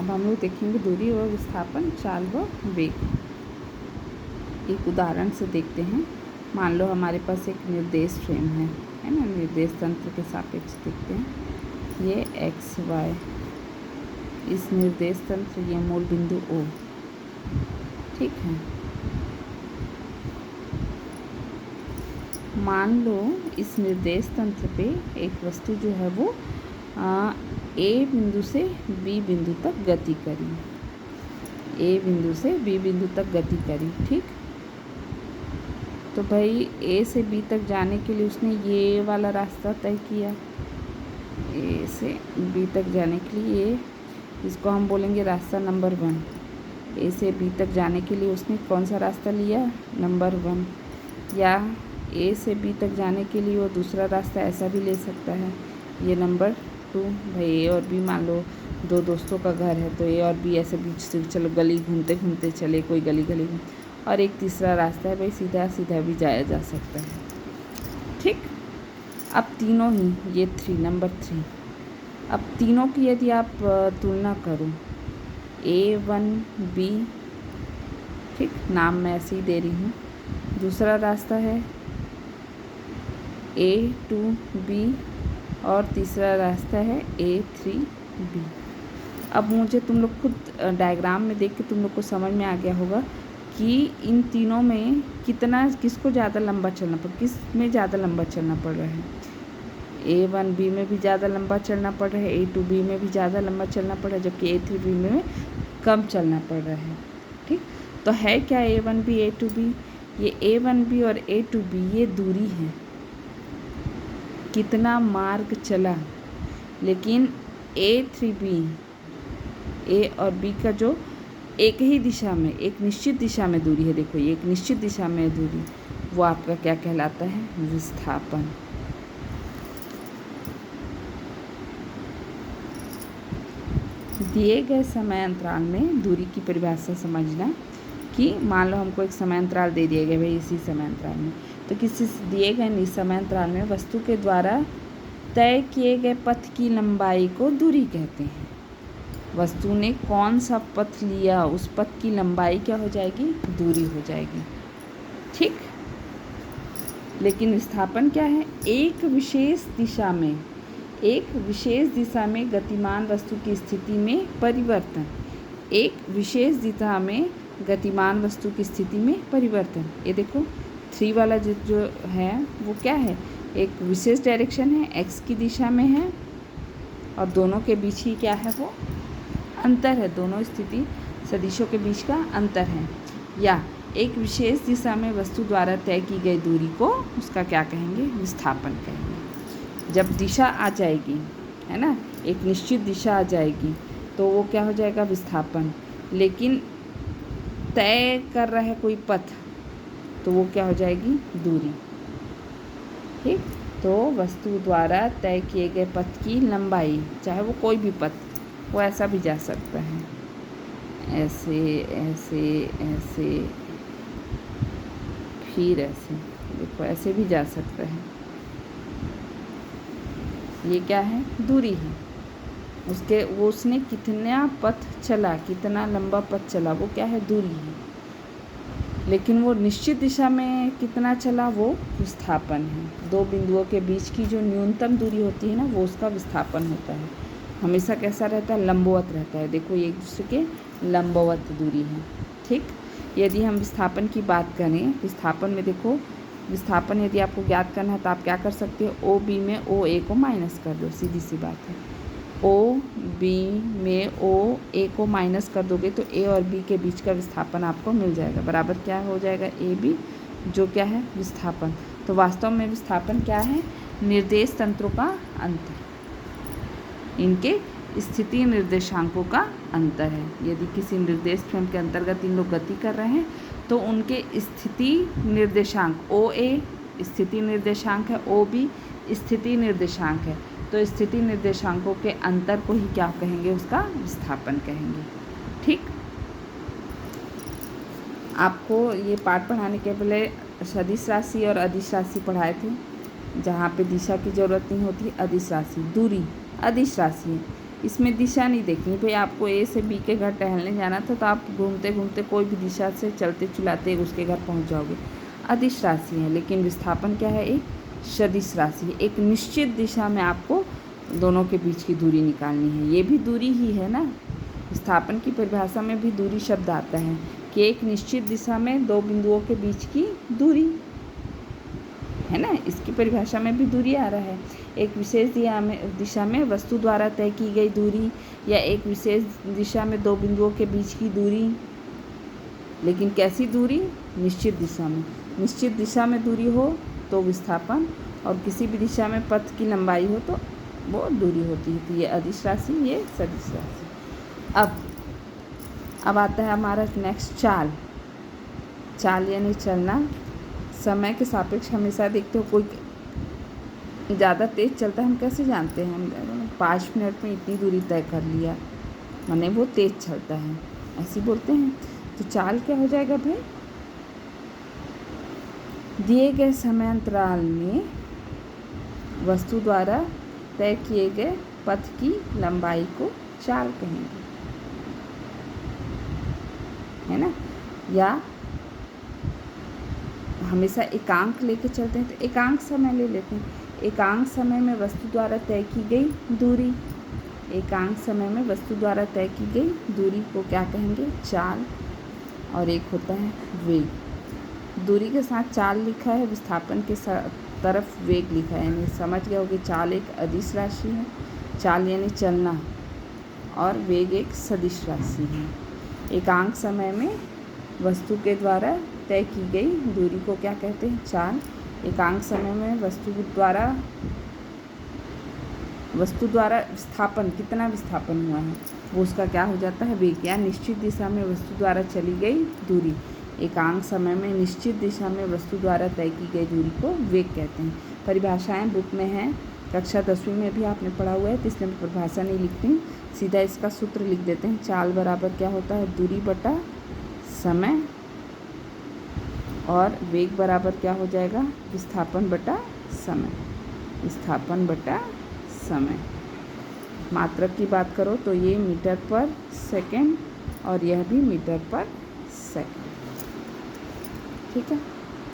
अब हम लोग देखेंगे दूरी और विस्थापन, चाल व वेग। एक उदाहरण से देखते हैं। मान लो हमारे पास एक निर्देश फ्रेम है ना, निर्देश तंत्र के सापेक्ष देखते हैं। ये एक्स वाई, इस निर्देश तंत्र, ये मूल बिंदु O, ठीक है। मान लो इस निर्देश तंत्र पे एक वस्तु जो है वो A बिंदु से B बिंदु तक गति करी, A बिंदु से B बिंदु तक गति करी, ठीक। तो भाई A से B तक जाने के लिए उसने ये वाला रास्ता तय किया। A से B तक जाने के लिए, इसको हम बोलेंगे रास्ता नंबर 1। A से B तक जाने के लिए उसने कौन सा रास्ता लिया, नंबर 1। या A से B तक जाने के लिए वो दूसरा रास्ता ऐसा भी ले सकता है, ये नंबर 2। भाई A और B, मान लो दो दोस्तों का घर है, तो A और B ऐसे बीच से चलो गली घूमते घूमते चले, कोई गली गली घूम, और एक तीसरा रास्ता है भाई सीधा सीधा भी जाया जा सकता है, ठीक। अब तीनों ही, ये 3 नंबर 3, अब तीनों की यदि आप तुलना करो, A1B, ठीक, नाम मैं ऐसे ही दे रही हूँ। दूसरा रास्ता है A2B और तीसरा रास्ता है A3B। अब मुझे तुम लोग खुद डायग्राम में देख के तुम लोग को समझ में आ गया होगा कि इन तीनों में किसको ज़्यादा लंबा चलना किस में ज़्यादा लंबा चलना पड़ रहा है। A1B में भी ज़्यादा लंबा चलना पड़ रहा है, A2B में भी ज़्यादा लंबा चलना पड़ रहा है, जबकि A3B में कम चलना पड़ रहा है, ठीक। तो है क्या A1B A2B, ये A1B और A2B ये दूरी है, कितना मार्ग चला। लेकिन A3B, A और B का जो एक ही दिशा में, एक निश्चित दिशा में दूरी है, देखो ये एक निश्चित दिशा में दूरी, वो आपका क्या कहलाता है, विस्थापन। दिए गए समय अंतराल में दूरी की परिभाषा समझना कि मान लो हमको एक समय अंतराल दे दिया गया भाई, इसी समय अंतराल में, तो किसी दिए गए समय अंतराल में वस्तु के द्वारा तय किए गए पथ की लंबाई को दूरी कहते हैं। वस्तु ने कौन सा पथ लिया, उस पथ की लंबाई क्या हो जाएगी, दूरी हो जाएगी, ठीक। लेकिन विस्थापन क्या है, एक विशेष दिशा में गतिमान वस्तु की स्थिति में परिवर्तन, एक विशेष दिशा में गतिमान वस्तु की स्थिति में परिवर्तन। ये देखो 3 वाला जो है वो क्या है, एक विशेष डायरेक्शन है, एक्स की दिशा में है, और दोनों के बीच ही क्या है, वो अंतर है, दोनों स्थिति सदिशों के बीच का अंतर है। या एक विशेष दिशा में वस्तु द्वारा तय की गई दूरी को उसका क्या कहेंगे, विस्थापन कहेंगे। जब दिशा आ जाएगी, है ना, एक निश्चित दिशा आ जाएगी तो वो क्या हो जाएगा, विस्थापन। लेकिन तय कर रहा है कोई पथ तो वो क्या हो जाएगी, दूरी, ठीक। तो वस्तु द्वारा तय किए गए पथ की लंबाई, चाहे वो कोई भी पथ, वो ऐसा भी जा सकता है, ऐसे ऐसे ऐसे, फिर ऐसे, देखो ऐसे भी जा सकता है, ये क्या है, दूरी है। उसने कितना पथ चला, कितना लंबा पथ चला, वो क्या है, दूरी है। लेकिन वो निश्चित दिशा में कितना चला, वो विस्थापन है। दो बिंदुओं के बीच की जो न्यूनतम दूरी होती है ना, वो उसका विस्थापन होता है। हमेशा कैसा रहता है, लंबवत रहता है। देखो ये एक दूसरे के लंबवत दूरी है, ठीक। यदि हम विस्थापन की बात करें, विस्थापन में देखो, विस्थापन यदि आपको ज्ञात करना है तो आप क्या कर सकते हो, ओ बी में ओ ए को माइनस कर दो, सीधी सी बात है। ओ बी में ओ ए को माइनस कर दोगे तो ए और बी के बीच का विस्थापन आपको मिल जाएगा, बराबर क्या हो जाएगा, ए बी, जो क्या है, विस्थापन। तो वास्तव में विस्थापन क्या है, निर्देश तंत्रों का अंतर, इनके स्थिति निर्देशांकों का अंतर है। यदि किसी निर्देश फ्रेम के अंतर्गत इन लोग गति कर रहे हैं तो उनके स्थिति निर्देशांक, ओ ए स्थिति निर्देशांक है, ओ बी स्थिति निर्देशांक है, तो स्थिति निर्देशांकों के अंतर को ही क्या कहेंगे, उसका विस्थापन कहेंगे, ठीक। आपको ये पाठ पढ़ाने के पहले सदिश राशि और अदिश राशि पढ़ाए थे, जहाँ पे दिशा की ज़रूरत नहीं होती, अदिश राशि, दूरी अदिश राशि है। इसमें दिशा नहीं देखनी भाई, आपको ए से बी के घर टहलने जाना था तो आप घूमते घूमते कोई भी दिशा से चलते चलाते उसके घर पहुंच जाओगे। अदिश राशि है, लेकिन विस्थापन क्या है, एक सदिश राशि है। एक निश्चित दिशा में आपको दोनों के बीच की दूरी निकालनी है, ये भी दूरी ही है ना। विस्थापन की परिभाषा में भी दूरी शब्द आता है कि एक निश्चित दिशा में दो बिंदुओं के बीच की दूरी है ना, इसकी परिभाषा में भी दूरी आ रहा है। एक विशेष दिशा में वस्तु द्वारा तय की गई दूरी या एक विशेष दिशा में दो बिंदुओं के बीच की दूरी, लेकिन कैसी दूरी, निश्चित दिशा में। निश्चित दिशा में दूरी हो तो विस्थापन, और किसी भी दिशा में पथ की लंबाई हो तो वो दूरी होती है। तो ये अदिश राशि, ये सदिश राशि। अब आता है हमारा नेक्स्ट चाल। चाल यानी चलना। समय के सापेक्ष हमेशा देखते हो, कोई ज़्यादा तेज़ चलता है, हम कैसे जानते हैं, हम 5 मिनट में इतनी दूरी तय कर लिया, माने वो तेज़ चलता है, ऐसे बोलते हैं। तो चाल क्या हो जाएगा भाई, दिए गए समय अंतराल में वस्तु द्वारा तय किए गए पथ की लंबाई को चाल कहेंगे, है ना। या हमेशा एकांक लेके चलते हैं तो एकांक समय ले लेते हैं। एकांक समय में वस्तु द्वारा तय की गई दूरी, एकांक समय में वस्तु द्वारा तय की गई दूरी को क्या कहेंगे, चाल। और एक होता है वेग। दूरी के साथ चाल लिखा है, विस्थापन के तरफ वेग लिखा है, यानी समझ गए होगे चाल एक अदिश राशि है, चाल यानी चलना, और वेग एक सदिश राशि है। एकांक समय में वस्तु के द्वारा तय की गई दूरी को क्या कहते हैं, चाल। एकांक समय में वस्तु द्वारा विस्थापन, कितना विस्थापन हुआ है वो उसका क्या हो जाता है, वेग। या निश्चित दिशा में वस्तु द्वारा चली गई दूरी, एकांक समय में निश्चित दिशा में वस्तु द्वारा तय की गई दूरी को वेग कहते हैं। परिभाषाएं बुक में हैं, कक्षा 10वीं में भी आपने पढ़ा हुआ है, तो इसलिए परिभाषा नहीं लिखती, सीधा इसका सूत्र लिख देते हैं। चाल बराबर क्या होता है, दूरी बटा समय, और वेग बराबर क्या हो जाएगा, विस्थापन बटा समय, विस्थापन बटा समय। मात्रक की बात करो तो ये मीटर पर सेकंड और यह भी मीटर पर सेकंड, ठीक है।